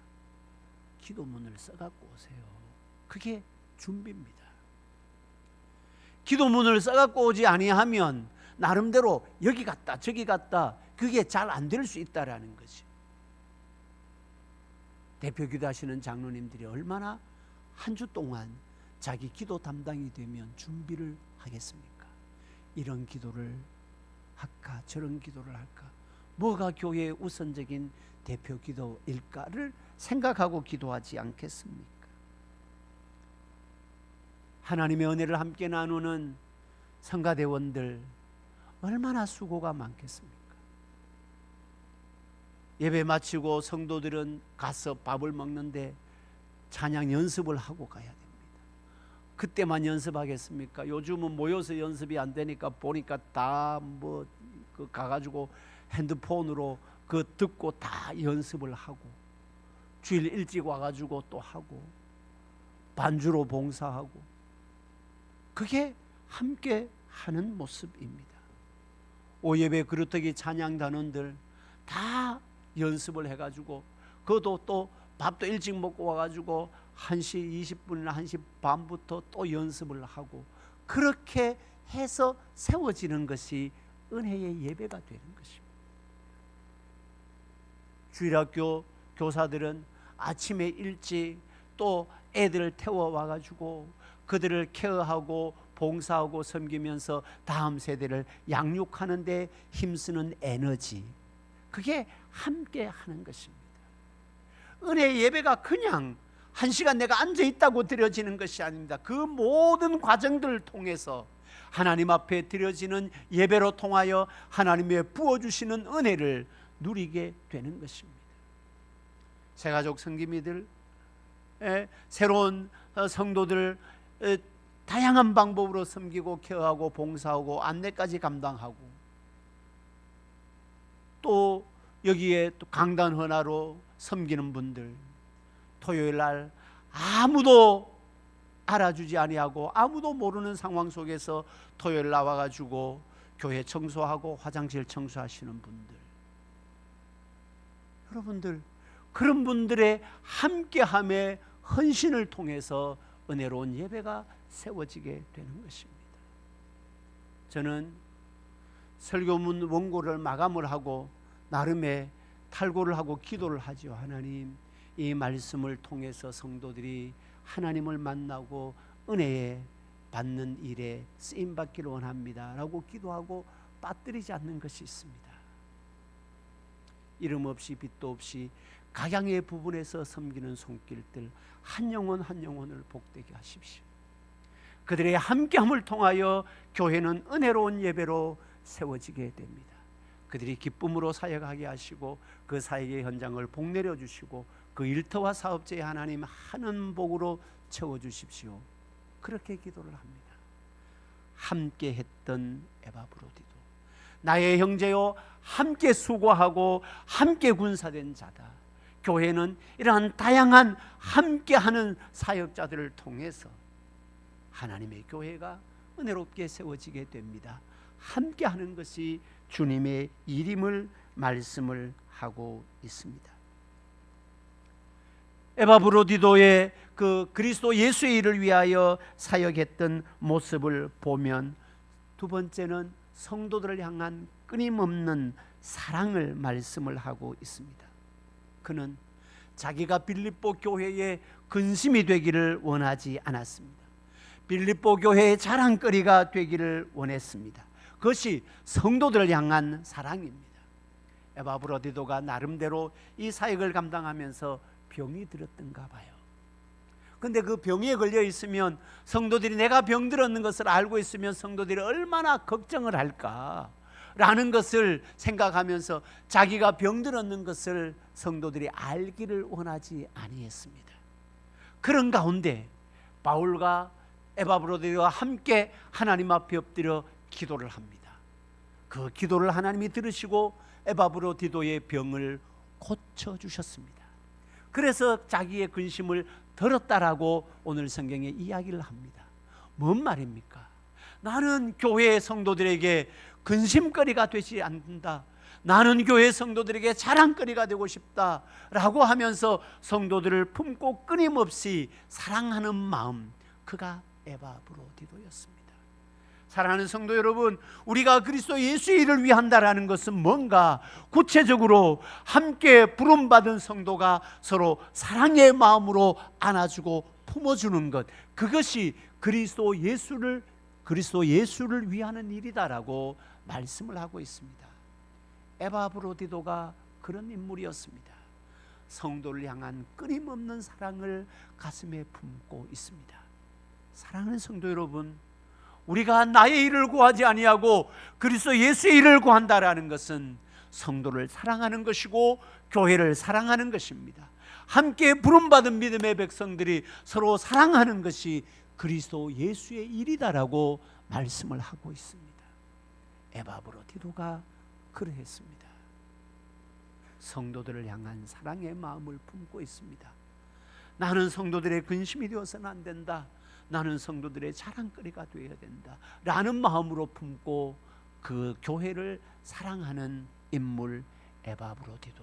기도문을 써갖고 오세요. 그게 준비입니다. 기도문을 써갖고 오지 아니하면 나름대로 여기 갔다 저기 갔다 그게 잘 안 될 수 있다라는 거지. 대표 기도하시는 장로님들이 얼마나 한 주 동안 자기 기도 담당이 되면 준비를 하겠습니까? 이런 기도를 할까 저런 기도를 할까, 뭐가 교회의 우선적인 대표 기도일까를 생각하고 기도하지 않겠습니까? 하나님의 은혜를 함께 나누는 성가대원들 얼마나 수고가 많겠습니까? 예배 마치고 성도들은 가서 밥을 먹는데 찬양 연습을 하고 가야 됩니다. 그때만 연습하겠습니까? 요즘은 모여서 연습이 안 되니까 보니까 다 가가지고 핸드폰으로 듣고 다 연습을 하고, 주일 일찍 와가지고 또 하고, 반주로 봉사하고, 그게 함께 하는 모습입니다. 오예배 그루터기 찬양 단원들 다 연습을 해가지고, 그것도 또 밥도 일찍 먹고 와가지고 1시 20분이나 1시 반부터 또 연습을 하고, 그렇게 해서 세워지는 것이 은혜의 예배가 되는 것입니다. 주일학교 교사들은 아침에 일찍 또 애들을 태워 와가지고 그들을 케어하고 봉사하고 섬기면서 다음 세대를 양육하는 데 힘쓰는 에너지, 그게 함께 하는 것입니다. 은혜의 예배가 그냥 한 시간 내가 앉아있다고 드려지는 것이 아닙니다. 그 모든 과정들을 통해서 하나님 앞에 드려지는 예배로 통하여 하나님의 부어주시는 은혜를 누리게 되는 것입니다. 새가족 성김이들, 새로운 성도들 다양한 방법으로 섬기고 케어하고 봉사하고 안내까지 감당하고, 또 여기에 또 강단 헌화로 섬기는 분들, 토요일 날 아무도 알아주지 아니하고 아무도 모르는 상황 속에서 토요일 나와가지고 교회 청소하고 화장실 청소하시는 분들, 여러분들 그런 분들의 함께함의 헌신을 통해서 은혜로운 예배가 세워지게 되는 것입니다. 저는 설교문 원고를 마감을 하고 나름의 탈고를 하고 기도를 하죠. 하나님, 이 말씀을 통해서 성도들이 하나님을 만나고 은혜에 받는 일에 쓰임받기를 원합니다 라고 기도하고 빠뜨리지 않는 것이 있습니다. 이름 없이 빛도 없이 각양의 부분에서 섬기는 손길들 한 영혼 한 영혼을 복되게 하십시오. 그들의 함께함을 통하여 교회는 은혜로운 예배로 세워지게 됩니다. 그들이 기쁨으로 사역하게 하시고 그 사역의 현장을 복내려 주시고 그 일터와 사업자의 하나님 하는 복으로 채워주십시오. 그렇게 기도를 합니다. 함께 했던 에바브로디도 나의 형제요 함께 수고하고 함께 군사된 자다. 교회는 이러한 다양한 함께하는 사역자들을 통해서 하나님의 교회가 은혜롭게 세워지게 됩니다. 함께하는 것이 주님의 일임을 말씀을 하고 있습니다. 에바브로디도의 그 그리스도 예수의 일을 위하여 사역했던 모습을 보면, 두 번째는 성도들을 향한 끊임없는 사랑을 말씀을 하고 있습니다. 그는 자기가 빌립보 교회의 근심이 되기를 원하지 않았습니다. 빌립보 교회의 자랑거리가 되기를 원했습니다. 그것이 성도들을 향한 사랑입니다. 에바브로디도가 나름대로 이 사역을 감당하면서 병이 들었던가 봐요. 근데 그 병에 걸려 있으면 성도들이 내가 병들었는 것을 알고 있으면 성도들이 얼마나 걱정을 할까 라는 것을 생각하면서 자기가 병들었는 것을 성도들이 알기를 원하지 아니했습니다. 그런 가운데 바울과 에바브로디도와 함께 하나님 앞에 엎드려 기도를 합니다. 그 기도를 하나님이 들으시고 에바브로디도의 병을 고쳐주셨습니다. 그래서 자기의 근심을 덜었다라고 오늘 성경에 이야기를 합니다. 뭔 말입니까? 나는 교회의 성도들에게 근심거리가 되지 않는다. 나는 교회 성도들에게 자랑거리가 되고 싶다라고 하면서 성도들을 품고 끊임없이 사랑하는 마음, 그가 에바브로디도였습니다. 사랑하는 성도 여러분, 우리가 그리스도 예수의 일을 위한다라는 것은 뭔가 구체적으로 함께 부름받은 성도가 서로 사랑의 마음으로 안아주고 품어주는 것, 그것이 그리스도 예수를 위하는 일이다라고 말씀을 하고 있습니다. 에바브로디도가 그런 인물이었습니다. 성도를 향한 끊임없는 사랑을 가슴에 품고 있습니다. 사랑하는 성도 여러분, 우리가 나의 일을 구하지 아니하고 그리스도 예수의 일을 구한다라는 것은 성도를 사랑하는 것이고 교회를 사랑하는 것입니다. 함께 부름받은 믿음의 백성들이 서로 사랑하는 것이 그리스도 예수의 일이다라고 말씀을 하고 있습니다. 에바브로디도가 그러했습니다. 성도들을 향한 사랑의 마음을 품고 있습니다. 나는 성도들의 근심이 되어서는 안 된다. 나는 성도들의 자랑거리가 되어야 된다 라는 마음으로 품고 그 교회를 사랑하는 인물 에바브로디도,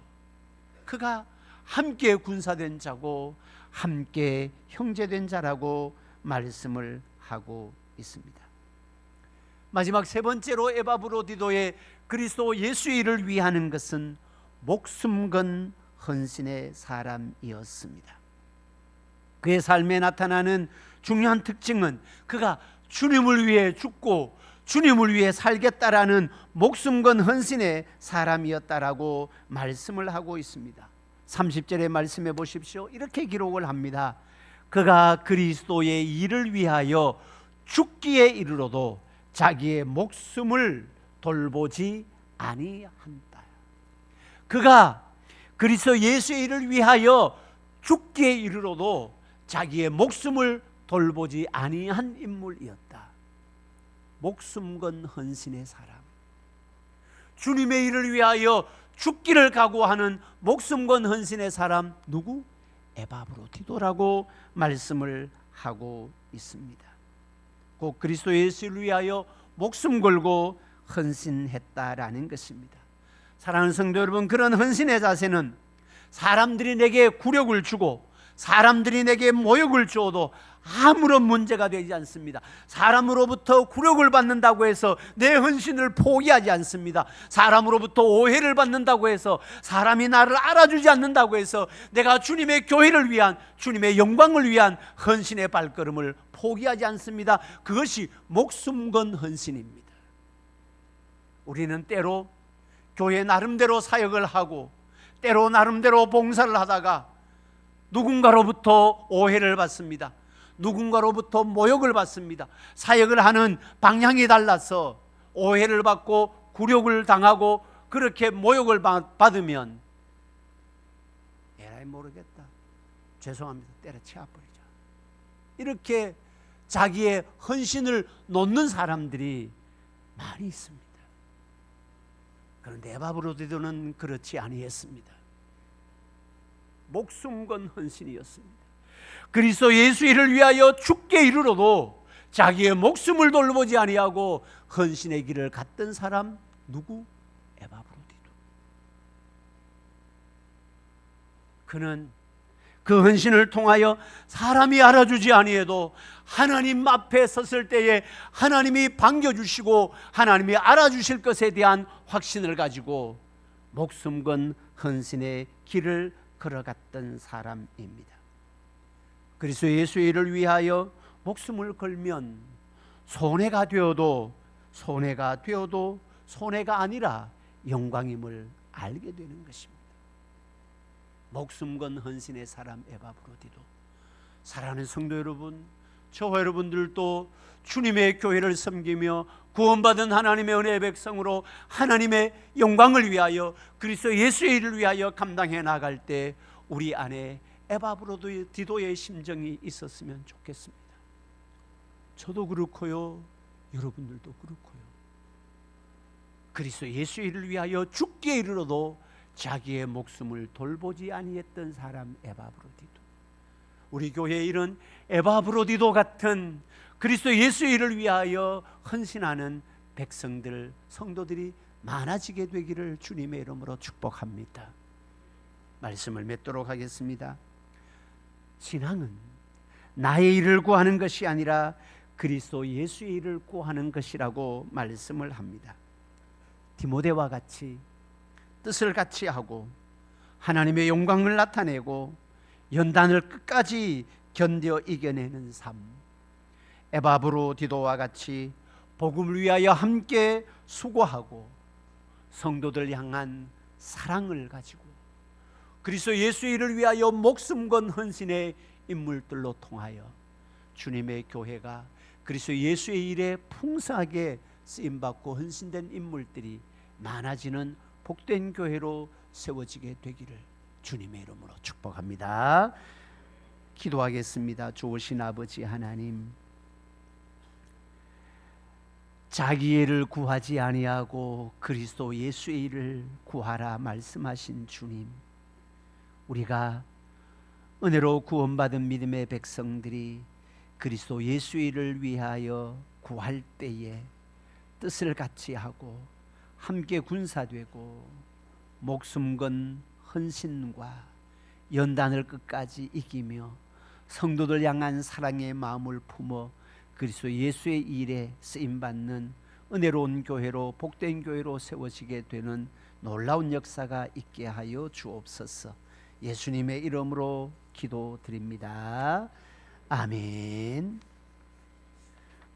그가 함께 군사된 자고 함께 형제된 자라고 말씀을 하고 있습니다. 마지막 세 번째로 에바브로디도의 그리스도 예수의 일을 위하는 것은 목숨 건 헌신의 사람이었습니다. 그의 삶에 나타나는 중요한 특징은 그가 주님을 위해 죽고 주님을 위해 살겠다라는 목숨 건 헌신의 사람이었다라고 말씀을 하고 있습니다. 30절의 말씀해 보십시오. 이렇게 기록을 합니다. 그가 그리스도의 일을 위하여 죽기에 이르러도 자기의 목숨을 돌보지 아니한다. 그가 그리스도 예수의 일을 위하여 죽기에 이르러도 자기의 목숨을 돌보지 아니한 인물이었다. 목숨 건 헌신의 사람, 주님의 일을 위하여 죽기를 각오하는 목숨 건 헌신의 사람, 누구? 에바브로디도라고 말씀을 하고 있습니다. 곧 그리스도 예수를 위하여 목숨 걸고 헌신했다라는 것입니다. 사랑하는 성도 여러분, 그런 헌신의 자세는 사람들이 내게 굴욕을 주고 사람들이 내게 모욕을 주어도 아무런 문제가 되지 않습니다. 사람으로부터 굴욕을 받는다고 해서 내 헌신을 포기하지 않습니다. 사람으로부터 오해를 받는다고 해서, 사람이 나를 알아주지 않는다고 해서 내가 주님의 교회를 위한, 주님의 영광을 위한 헌신의 발걸음을 포기하지 않습니다. 그것이 목숨 건 헌신입니다. 우리는 때로 교회 나름대로 사역을 하고 때로 나름대로 봉사를 하다가 누군가로부터 오해를 받습니다. 누군가로부터 모욕을 받습니다. 사역을 하는 방향이 달라서 오해를 받고 굴욕을 당하고 그렇게 모욕을 받으면 에라이 모르겠다, 죄송합니다, 때려치워버리자, 이렇게 자기의 헌신을 놓는 사람들이 많이 있습니다. 그런데 에바브로디도는 그렇지 아니했습니다. 목숨 건 헌신이었습니다. 그리스도 예수 일을 위하여 죽게 이르러도 자기의 목숨을 돌보지 아니하고 헌신의 길을 갔던 사람, 누구? 에바브로디도. 그는 그 헌신을 통하여 사람이 알아주지 아니해도 하나님 앞에 섰을 때에 하나님이 반겨주시고 하나님이 알아주실 것에 대한 확신을 가지고 목숨 건 헌신의 길을 걸어갔던 사람입니다. 그리스도 예수의 일을 위하여 목숨을 걸면 손해가 되어도 손해가 아니라 영광임을 알게 되는 것입니다. 목숨 건 헌신의 사람 에바브로디도. 사랑하는 성도 여러분, 저와 여러분들도 주님의 교회를 섬기며 구원받은 하나님의 은혜의 백성으로 하나님의 영광을 위하여 그리스도 예수의 일을 위하여 감당해 나갈 때 우리 안에 에바브로디도의 심정이 있었으면 좋겠습니다. 저도 그렇고요, 여러분들도 그렇고요. 그리스도 예수의 일을 위하여 죽기에 이르러도 자기의 목숨을 돌보지 아니했던 사람 에바브로디도. 우리 교회에 이런 에바브로디도 같은 그리스도 예수의 일을 위하여 헌신하는 백성들, 성도들이 많아지게 되기를 주님의 이름으로 축복합니다. 말씀을 맺도록 하겠습니다. 신앙은 나의 일을 구하는 것이 아니라 그리스도 예수의 일을 구하는 것이라고 말씀을 합니다. 디모데와 같이 뜻을 같이 하고 하나님의 영광을 나타내고 연단을 끝까지 견뎌 이겨내는 삶, 에바브로디도와 같이 복음을 위하여 함께 수고하고 성도들 향한 사랑을 가지고 그리스도 예수의 일을 위하여 목숨 건 헌신의 인물들로 통하여 주님의 교회가 그리스도 예수의 일에 풍성하게 쓰임받고 헌신된 인물들이 많아지는 복된 교회로 세워지게 되기를 주님의 이름으로 축복합니다. 기도하겠습니다. 좋으신 아버지 하나님, 자기 일을 구하지 아니하고 그리스도 예수의 일을 구하라 말씀하신 주님, 우리가 은혜로 구원받은 믿음의 백성들이 그리스도 예수의 일을 위하여 구할 때에 뜻을 같이 하고 함께 군사되고 목숨 건 헌신과 연단을 끝까지 이기며 성도들 향한 사랑의 마음을 품어 그리스도 예수의 일에 쓰임받는 은혜로운 교회로 복된 교회로 세워지게 되는 놀라운 역사가 있게 하여 주옵소서. 예수님의 이름으로 기도드립니다. 아멘.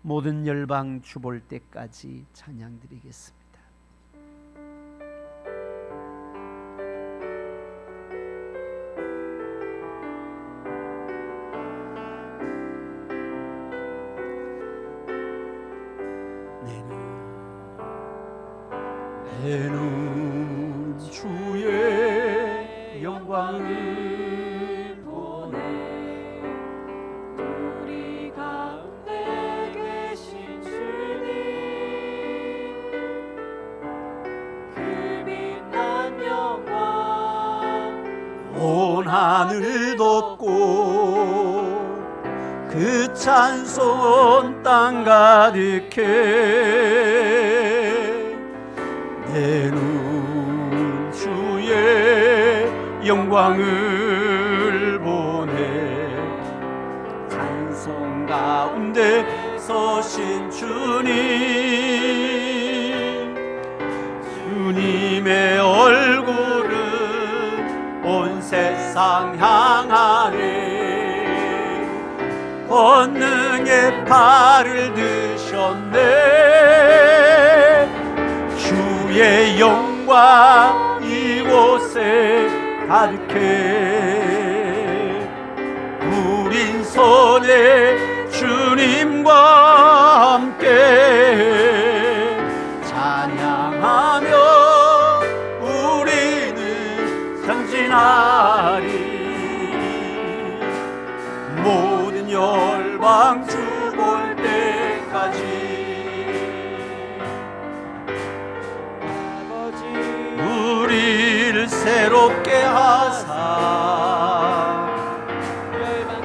모든 열방 주볼 때까지 찬양드리겠습니다. 내 눈 주의 영광을 보네. 우리 가운데 계신 주님, 그 빛난 영광 온 하늘 덮고 그 찬송 땅 가득해. 내 눈 주의 영광을 보네. 찬송 가운데 서신 주님, 주님의 얼굴은 온 세상 향하네. 권능의 팔을 드셨네. 주의 영광 이곳에 가득해. 우린 손에 주님과 함께 찬양하며 우리는 전진하리. 모든 열방 주 볼 때까지 우리를 새롭게 하사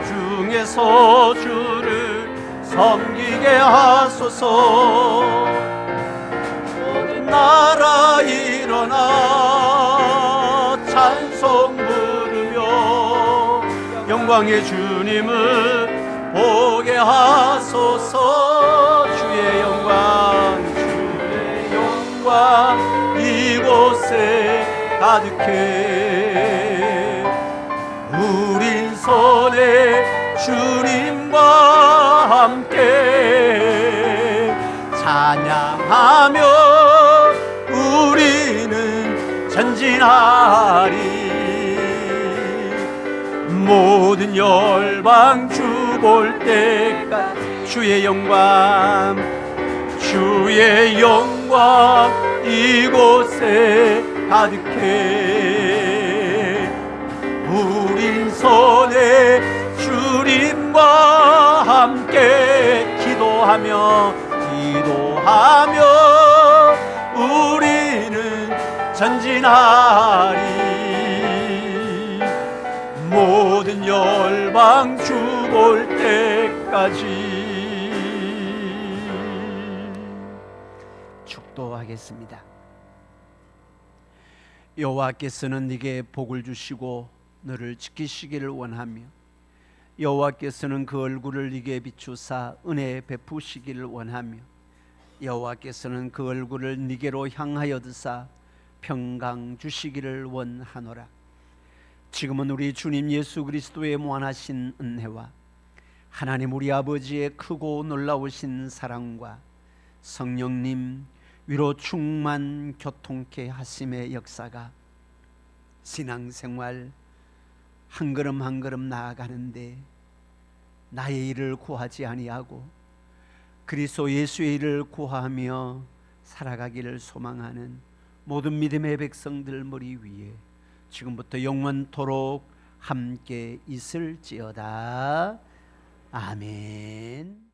중에서 주를 섬기게 하소서. 모든 나라 일어나 찬송 부르며 영광의 주님을 보게 하소서. 주의 영광, 주의 영광 이곳에 가득해. 우린 손에 주님과 함께 찬양하며 우리는 전진 전진하리. 모든 열방 주 볼 때까지 주의 영광 이곳에 가득해. 우린 손에 주님과 함께 기도하며 우리는 전진하리. 모든 열방 주 볼 때까지. 축도하겠습니다. 여호와께서는 네게 복을 주시고 너를 지키시기를 원하며 여호와께서는 그 얼굴을 네게 비추사 은혜 베푸시기를 원하며 여호와께서는 그 얼굴을 네게로 향하여 드사 평강 주시기를 원하노라. 지금은 우리 주님 예수 그리스도의 무한하신 은혜와 하나님 우리 아버지의 크고 놀라우신 사랑과 성령님 위로 충만 교통케 하심의 역사가 신앙생활 한 걸음 한 걸음 나아가는데 나의 일을 구하지 아니하고 그리스도 예수의 일을 구하며 살아가기를 소망하는 모든 믿음의 백성들 머리 위에 지금부터 영원토록 함께 있을지어다. 아멘.